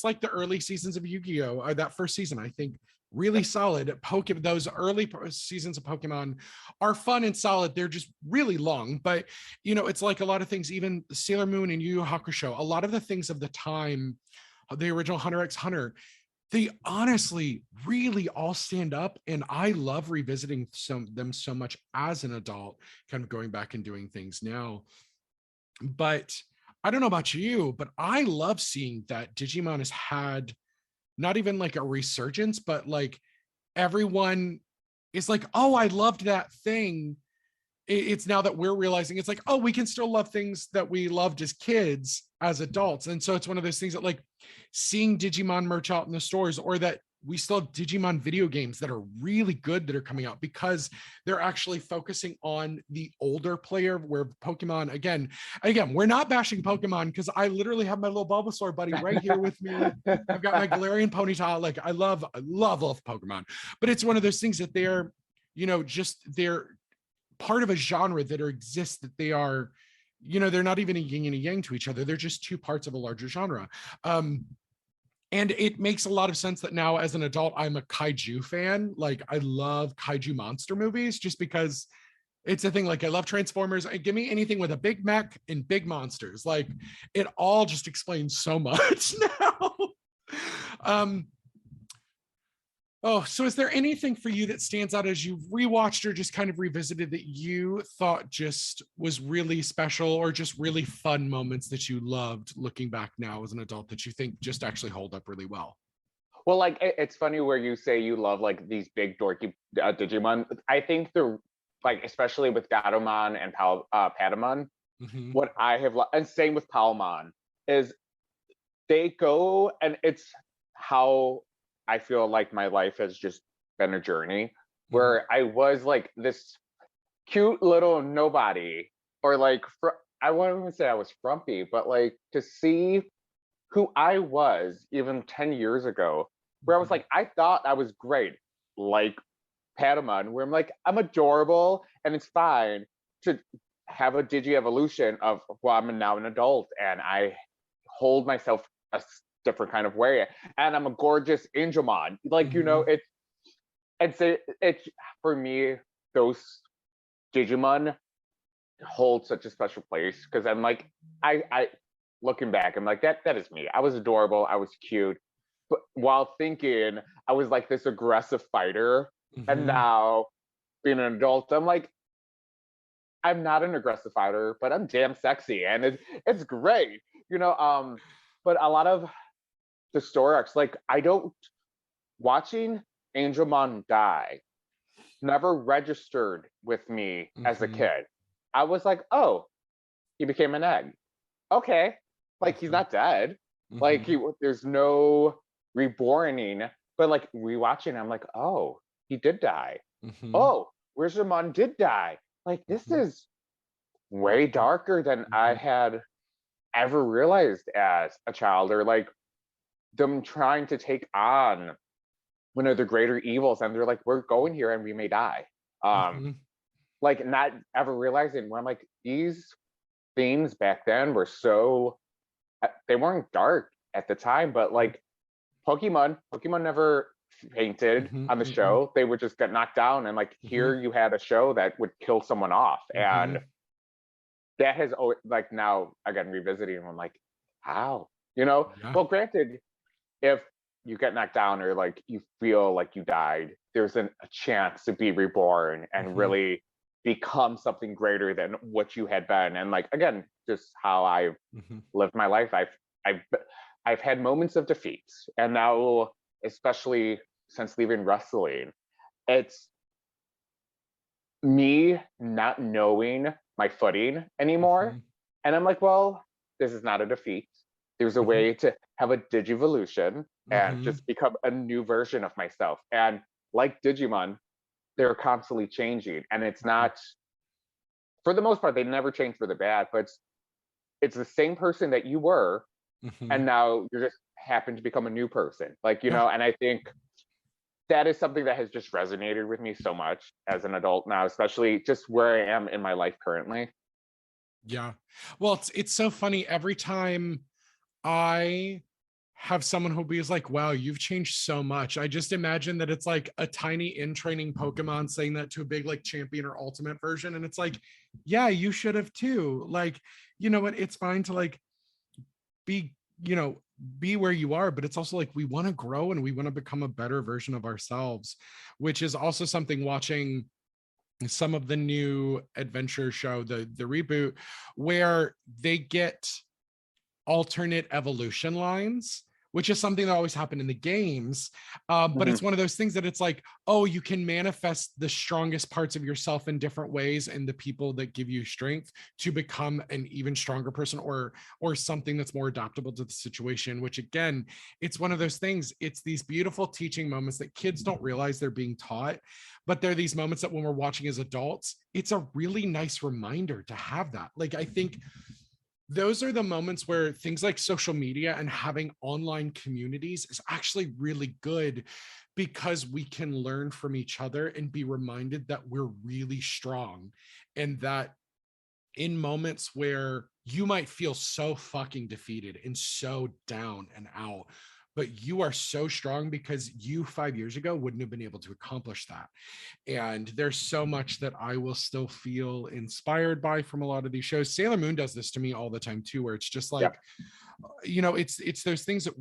like the early seasons of Yu-Gi-Oh, or that first season, I think really solid. Those early seasons of Pokemon are fun and solid. They're just really long, but it's like a lot of things, even Sailor Moon and Yu Yu Hakusho, a lot of the things of the time, the original Hunter x Hunter, they honestly really all stand up, and I love revisiting them so much as an adult, kind of going back and doing things now. But I don't know about you, but I love seeing that Digimon has had not even like a resurgence, but like everyone is like, oh, I loved that thing. It's now that we're realizing it's like, oh, we can still love things that we loved as kids as adults. And so it's one of those things that like seeing Digimon merch out in the stores, or that we still have Digimon video games that are really good that are coming out, because they're actually focusing on the older player, where Pokemon, again, we're not bashing Pokemon, because I literally have my little Bulbasaur buddy right here with me. I've got my Galarian Ponyta. Like I love Pokemon, but it's one of those things that they're, they're part of a genre that exists, that they are, they're not even a yin and a yang to each other. They're just 2 parts of a larger genre. And it makes a lot of sense that now as an adult, I'm a kaiju fan. Like I love kaiju monster movies, just because it's a thing. Like I love Transformers. Give me anything with a big mech and big monsters. Like it all just explains so much now. So is there anything for you that stands out as you've rewatched or just kind of revisited that you thought just was really special, or just really fun moments that you loved looking back now as an adult that you think just actually hold up really well? Well, like it's funny where you say you love like these big dorky Digimon. I think they're like, especially with Gatomon and Patamon, what I have and same with Palmon, is they go, and it's how I feel like my life has just been a journey, where I was like this cute little nobody, or like, I won't even say I was frumpy, but like to see who I was even 10 years ago, where I was like, I thought I was great, like Patamon, where I'm like, I'm adorable and it's fine, to have a digi-evolution of, well, I'm now an adult and I hold myself a different kind of way. And I'm a gorgeous Angelmon. Like, you know, it's for me, those Digimon hold such a special place because I'm like, I looking back, I'm like, that is me. I was adorable, I was cute. But while thinking I was like this aggressive fighter, and now being an adult, I'm like, I'm not an aggressive fighter, but I'm damn sexy, and it's great, you know. But a lot of the story arcs, like I don't watching Angelmon die never registered with me as a kid. I was like, oh, he became an egg. Okay, like he's not dead. Like there's no reborning. But like rewatching, I'm like, oh, he did die. Oh, Rizamon did die. Like this is way darker than I had ever realized as a child, or like them trying to take on one of the greater evils, and they're like, we're going here and we may die. Like not ever realizing when I'm like, these themes back then were so, they weren't dark at the time, but like Pokemon never fainted on the show. They would just get knocked down, and like here you had a show that would kill someone off, and that has always, like now again revisiting, I'm like, how, you know? Well, granted, if you get knocked down or like you feel like you died, there's a chance to be reborn and really become something greater than what you had been. And like again, just how I've lived my life, I've had moments of defeats, and now especially since leaving wrestling, it's me not knowing my footing anymore. And I'm like, well, this is not a defeat. There's a way to have a digivolution and just become a new version of myself. And like Digimon, they're constantly changing. And it's not, for the most part, they never change for the bad, but it's the same person that you were. And now you're just happen to become a new person. Like, you know, and I think that is something that has just resonated with me so much as an adult now, especially just where I am in my life currently. Yeah. Well, it's so funny. Every time I have someone who is like, wow, you've changed so much, I just imagine that it's like a tiny in training Pokemon saying that to a big like champion or ultimate version. And it's like, yeah, you should have too. Like, you know what? It's fine to like be, you know, be where you are, but it's also like we want to grow and we want to become a better version of ourselves, which is also something watching some of the new adventure show, the reboot, where they get alternate evolution lines, which is something that always happened in the games. But it's one of those things that it's like, oh, you can manifest the strongest parts of yourself in different ways, and the people that give you strength to become an even stronger person, or something that's more adaptable to the situation, which again, it's one of those things. It's these beautiful teaching moments that kids don't realize they're being taught, but they're these moments that when we're watching as adults, it's a really nice reminder to have that. Like, I think those are the moments where things like social media and having online communities is actually really good, because we can learn from each other and be reminded that we're really strong, and that in moments where you might feel so fucking defeated and so down and out, but you are so strong because you 5 years ago wouldn't have been able to accomplish that. And there's so much that I will still feel inspired by from a lot of these shows. Sailor Moon does this to me all the time too, where it's just like, you know, it's those things that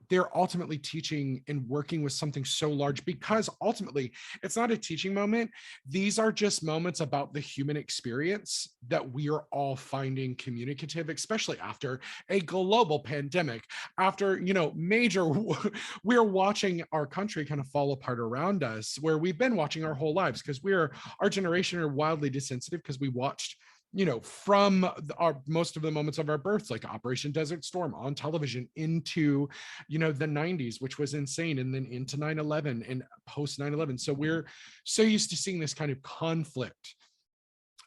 they're ultimately teaching and working with something so large, because ultimately it's not a teaching moment. These are just moments about the human experience that we are all finding communicative, especially after a global pandemic, after, you know, major, we're watching our country kind of fall apart around us, where we've been watching our whole lives, because our generation are wildly desensitive, because we watched, you know, from our most of the moments of our births, like Operation Desert Storm on television, into, you know, the 90s, which was insane, and then into 9/11 and post 9/11. So we're so used to seeing this kind of conflict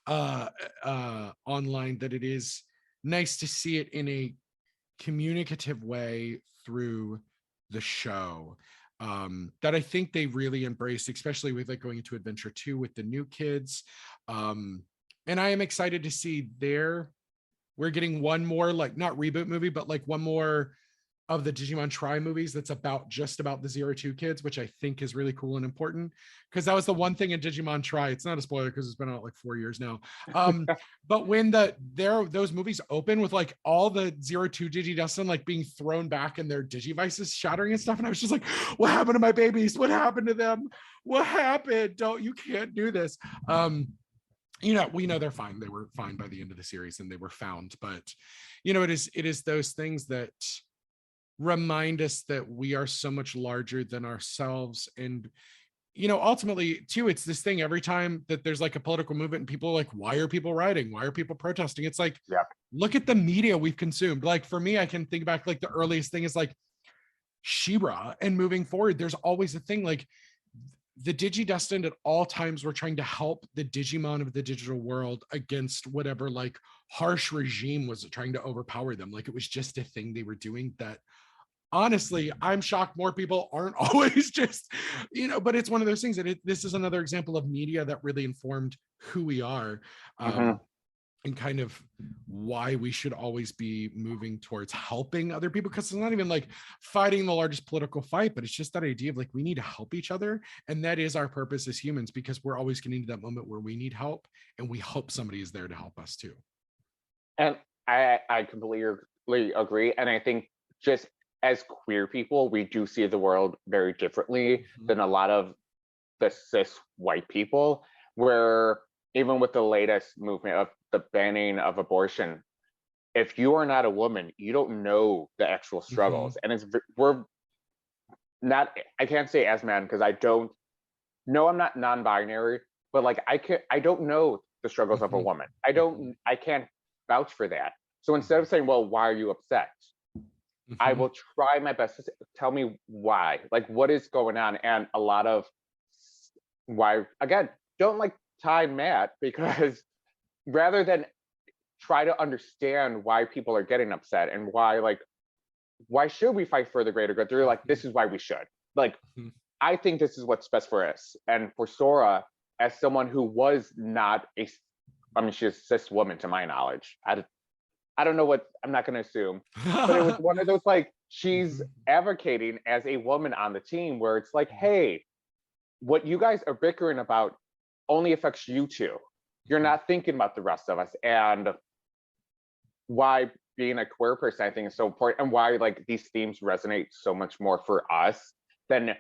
online, that it is nice to see it in a communicative way through the show, that I think they really embraced, especially with like going into Adventure 2 with the new kids. And I am excited to see we're getting one more, like, not reboot movie, but like one more of the Digimon Tri movies that's just about the 0-2 kids, which I think is really cool and important, because that was the one thing in Digimon Tri. It's not a spoiler because it's been out like 4 years now. But when those movies open with like all the 0-2 Digidestin like being thrown back and their Digivices shattering and stuff, and I was just like, what happened to my babies? What happened to them? What happened? You can't do this. We know they're fine. They were fine by the end of the series and they were found, but it is those things that remind us that we are so much larger than ourselves. And ultimately too, it's this thing every time that there's like a political movement and people are like, why are people rioting? Why are people protesting? It's like, look at the media we've consumed. Like for me, I can think back, like the earliest thing is like She-Ra, and moving forward, there's always a thing like the Digidestined at all times were trying to help the Digimon of the digital world against whatever like harsh regime was trying to overpower them. Like it was just a thing they were doing that, honestly, I'm shocked more people aren't always just, but it's one of those things that this is another example of media that really informed who we are. And kind of why we should always be moving towards helping other people, because it's not even like fighting the largest political fight, but it's just that idea of like, we need to help each other. And that is our purpose as humans, because we're always getting to that moment where we need help and we hope somebody is there to help us too. And I completely agree. And I think just as queer people, we do see the world very differently than a lot of the cis white people, where even with the latest movement of the banning of abortion, if you are not a woman, you don't know the actual struggles. And I can't say as man because I don't know, I'm not non-binary, but like I don't know the struggles of a woman. I can't vouch for that. So instead of saying, well, why are you upset? I will try my best to tell me why, like what is going on. And a lot of why, again, don't like tie Matt, because rather than try to understand why people are getting upset and why should we fight for the greater good, they're like, this is why we should. Like, I think this is what's best for us. And for Sora, as someone who was not she's a cis woman to my knowledge. I don't know what, I'm not going to assume, but it was one of those, like, she's advocating as a woman on the team where it's like, hey, what you guys are bickering about only affects you two. You're not thinking about the rest of us. And why being a queer person, I think, is so important, and why like these themes resonate so much more for us than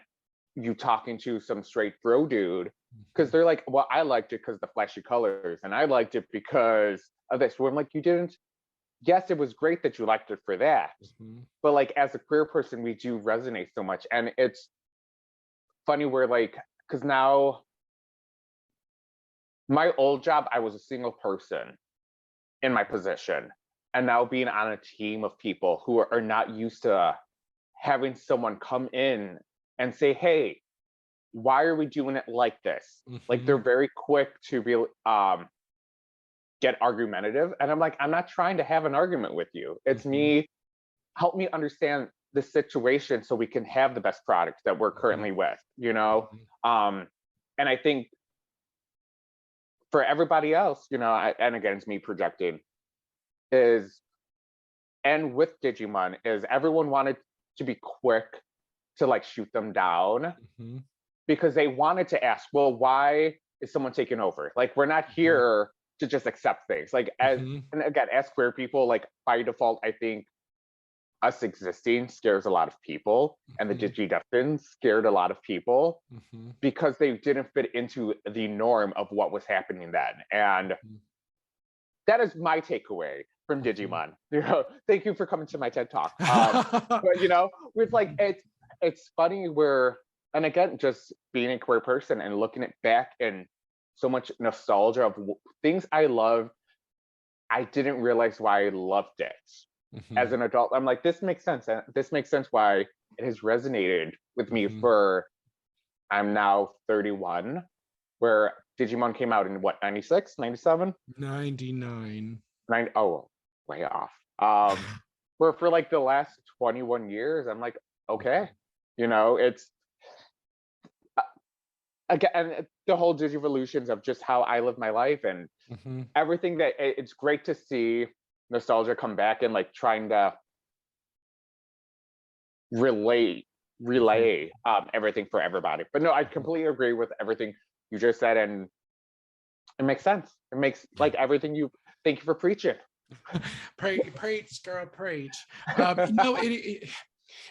you talking to some straight bro dude, because they're like, well, I liked it because the flashy colors, and I liked it because of this. Where I'm like, you didn't. Yes, it was great that you liked it for that, but like as a queer person, we do resonate so much. And it's funny where like, because now my old job, I was a single person in my position, and now being on a team of people who are not used to having someone come in and say, hey, why are we doing it like this? Like they're very quick to be get argumentative, and I'm like, I'm not trying to have an argument with you. It's me, help me understand the situation so we can have the best product that we're currently with, and I think for everybody else, and again, it's me projecting, and with Digimon is everyone wanted to be quick to like shoot them down because they wanted to ask, well, why is someone taking over? Like, we're not here to just accept things. Like, and again, as queer people, like by default, I think us existing scares a lot of people, and the Digidestined scared a lot of people because they didn't fit into the norm of what was happening then. And that is my takeaway from Digimon. Thank you for coming to my TED Talk. But with like, it's funny where, and again, just being a queer person and looking it back and so much nostalgia of things I loved, I didn't realize why I loved it. As an adult, I'm like, this makes sense. And this makes sense why it has resonated with me for, I'm now 31, where Digimon came out in what, 96, 97? 99. Oh, way off. Where for like the last 21 years, I'm like, okay, it's, again, and the whole digivolutions of just how I live my life and everything that it's great to see nostalgia come back and like trying to relay everything for everybody. But no, I completely agree with everything you just said, and it makes sense. It makes like everything you. Thank you for preaching. Preach, girl, preach. No,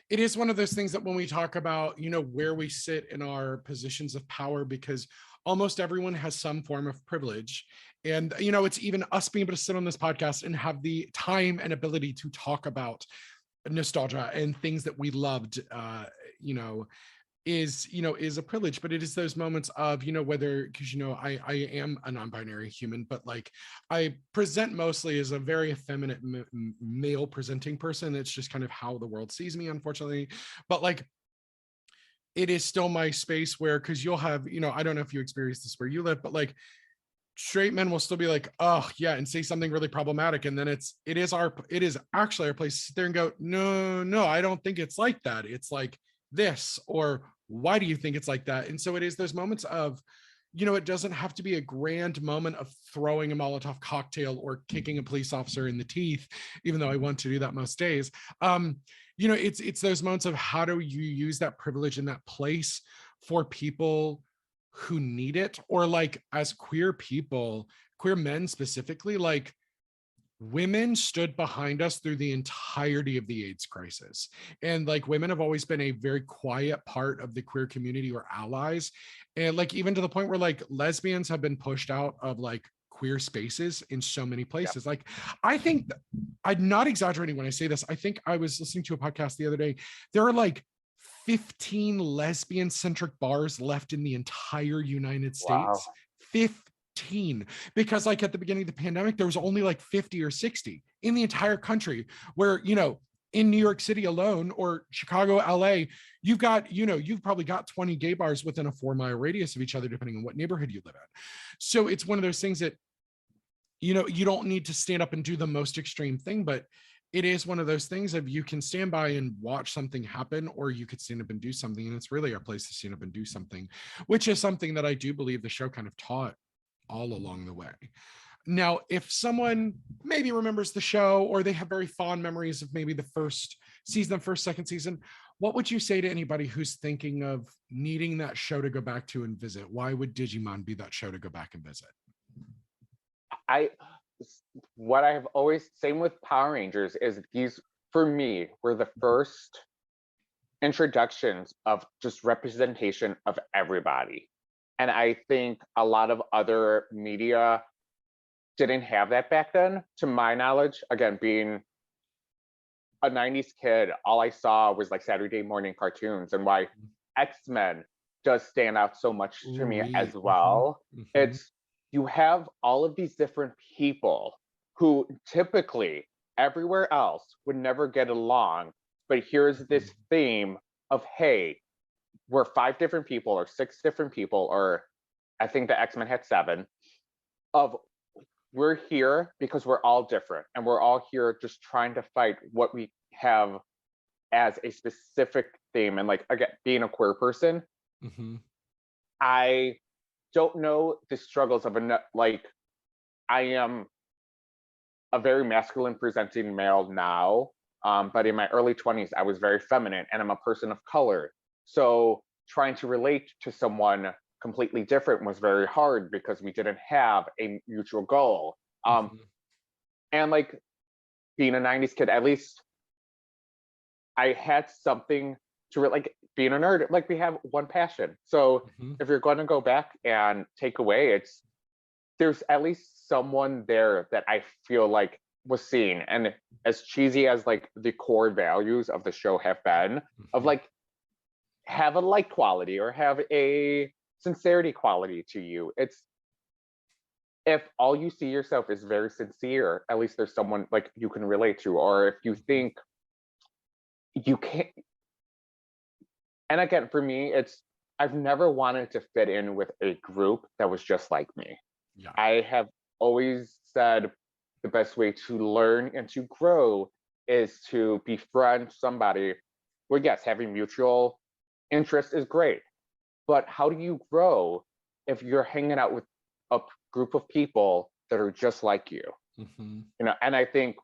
it is one of those things that when we talk about, you know, where we sit in our positions of power, because almost everyone has some form of privilege. And, you know, it's even us being able to sit on this podcast and have the time and ability to talk about nostalgia and things that we loved, you know, is a privilege. But it is those moments of, you know, whether, because, you know, I am a non-binary human, but like I present mostly as a very effeminate male presenting person. It's just kind of how the world sees me, unfortunately. But like it is still my space where, because you'll have, you know, I don't know if you experience this where you live, but like straight men will still be like, oh yeah, and say something really problematic, and then it is actually our place to sit there and go, no, I don't think it's like that, it's like this, or why do you think it's like that? And so it is those moments of, you know, it doesn't have to be a grand moment of throwing a Molotov cocktail or kicking a police officer in the teeth, even though I want to do that most days. You know, it's those moments of how do you use that privilege in that place for people who need it, or like as queer people, queer men specifically, like women stood behind us through the entirety of the AIDS crisis. And like women have always been a very quiet part of the queer community or allies. And like even to the point where like lesbians have been pushed out of like queer spaces in so many places. Like I think I'm not exaggerating when I say this. I think I was listening to a podcast the other day. There are like 15 lesbian centric bars left in the entire United States. Wow. 15, because like at the beginning of the pandemic, there was only like 50 or 60 in the entire country, where, you know, in New York City alone, or Chicago, LA, you've got, you know, you've probably got 20 gay bars within a 4-mile radius of each other, depending on what neighborhood you live in. So it's one of those things that, you know, you don't need to stand up and do the most extreme thing, but it is one of those things of you can stand by and watch something happen, or you could stand up and do something. And it's really our place to stand up and do something, which is something that I do believe the show kind of taught all along the way. Now, if someone maybe remembers the show, or they have very fond memories of maybe the first season, second season, what would you say to anybody who's thinking of needing that show to go back to and visit? Why would Digimon be that show to go back and visit? What I have always, same with Power Rangers, is these, for me, were the first introductions of just representation of everybody. And I think a lot of other media didn't have that back then, to my knowledge. Again, being a 90s kid, all I saw was like Saturday morning cartoons, and why X-Men does stand out so much to me as well. It's, you have all of these different people who typically everywhere else would never get along, but here's this theme of, hey, we're 5 different people or 6 different people, or I think the X-Men had 7, of we're here because we're all different, and we're all here just trying to fight what we have as a specific theme. And like, again, being a queer person, I don't know the struggles of like, I am a very masculine presenting male now, but in my early 20s, I was very feminine, and I'm a person of color. So trying to relate to someone completely different was very hard because we didn't have a mutual goal. And like being a 90s kid, at least I had something to like, being a nerd, like we have one passion. So if you're going to go back and take away, it's, there's at least someone there that I feel like was seen. And as cheesy as like the core values of the show have been, of like, have a like quality or have a sincerity quality to you. It's, if all you see yourself is very sincere, at least there's someone like you can relate to. Or if you think you can't, and again, for me, it's, I've never wanted to fit in with a group that was just like me. I have always said the best way to learn and to grow is to befriend somebody where, yes, having mutual interest is great, But how do you grow if you're hanging out with a group of people that are just like you? You know, and I think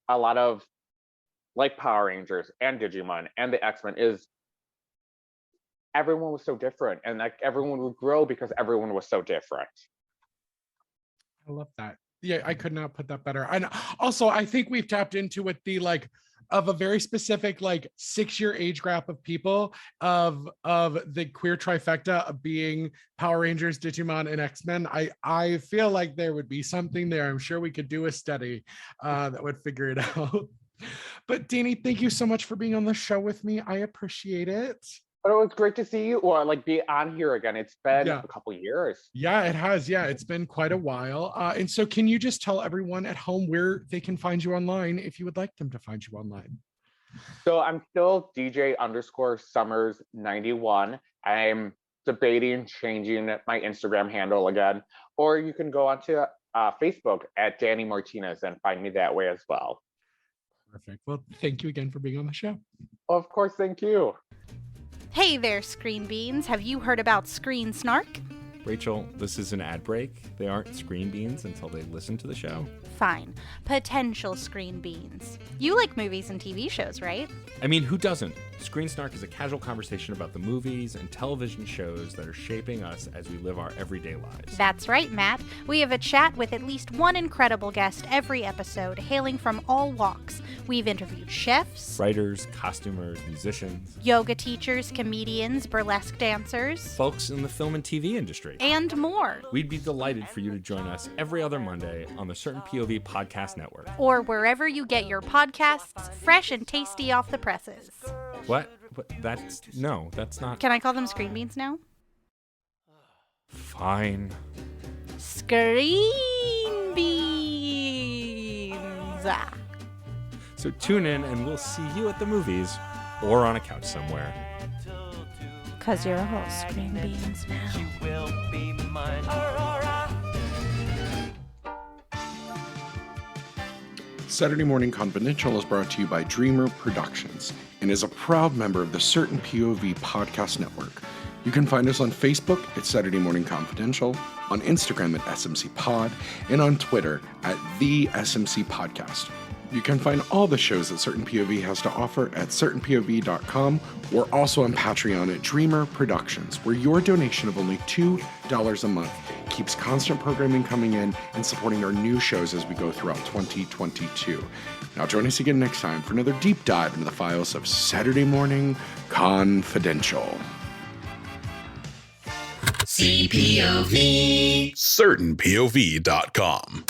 a lot of like Power Rangers and Digimon and the X-Men is everyone was so different, and like everyone would grow because everyone was so different. I love that. Yeah, I could not put that better. And also, I think we've tapped into with the like of a very specific like 6-year age gap of people of the queer trifecta of being Power Rangers, Digimon, and X-Men. I feel like there would be something there. I'm sure we could do a study that would figure it out. But Danny, thank you so much for being on the show with me. I appreciate it. But it was great to see you or like be on here again. It's been Yeah. a couple years. Yeah, it has. Yeah, it's been quite a while. And so can you just tell everyone at home where they can find you online if you would like them to find you online? So I'm still DJ_Summers91. I'm debating changing my Instagram handle again. Or you can go onto Facebook at Danny Martinez and find me that way as well. Perfect. Well, thank you again for being on the show. Of course, thank you. Hey there, Screen Beans. Have you heard about Screen Snark? Rachel, this is an ad break. They aren't Screen Beans until they listen to the show. Fine. Potential Screen Beans. You like movies and TV shows, right? I mean, who doesn't? Screen Snark is a casual conversation about the movies and television shows that are shaping us as we live our everyday lives. That's right, Matt. We have a chat with at least one incredible guest every episode, hailing from all walks. We've interviewed chefs, Writers, costumers, musicians, yoga teachers, comedians, burlesque dancers, folks in the film and TV industry, and more. We'd be delighted for you to join us every other Monday on the Certain POV Podcast Network. Or wherever you get your podcasts, fresh and tasty off the presses. What? That's not. Can I call them Screen Beans now? Fine. Screen Beans. So tune in and we'll see you at the movies or on a couch somewhere. 'Cause you're all Screen Beans now. You will be mine. Aurora. Saturday Morning Confidential is brought to you by Dreamer Productions and is a proud member of the Certain POV Podcast Network. You can find us on Facebook at Saturday Morning Confidential, on Instagram at SMC Pod, and on Twitter at the SMC Podcast. You can find all the shows that Certain POV has to offer at certainpov.com or also on Patreon at Dreamer Productions, where your donation of only $2 a month keeps constant programming coming in and supporting our new shows as we go throughout 2022. Now join us again next time for another deep dive into the files of Saturday Morning Confidential. CPOV. CertainPOV.com.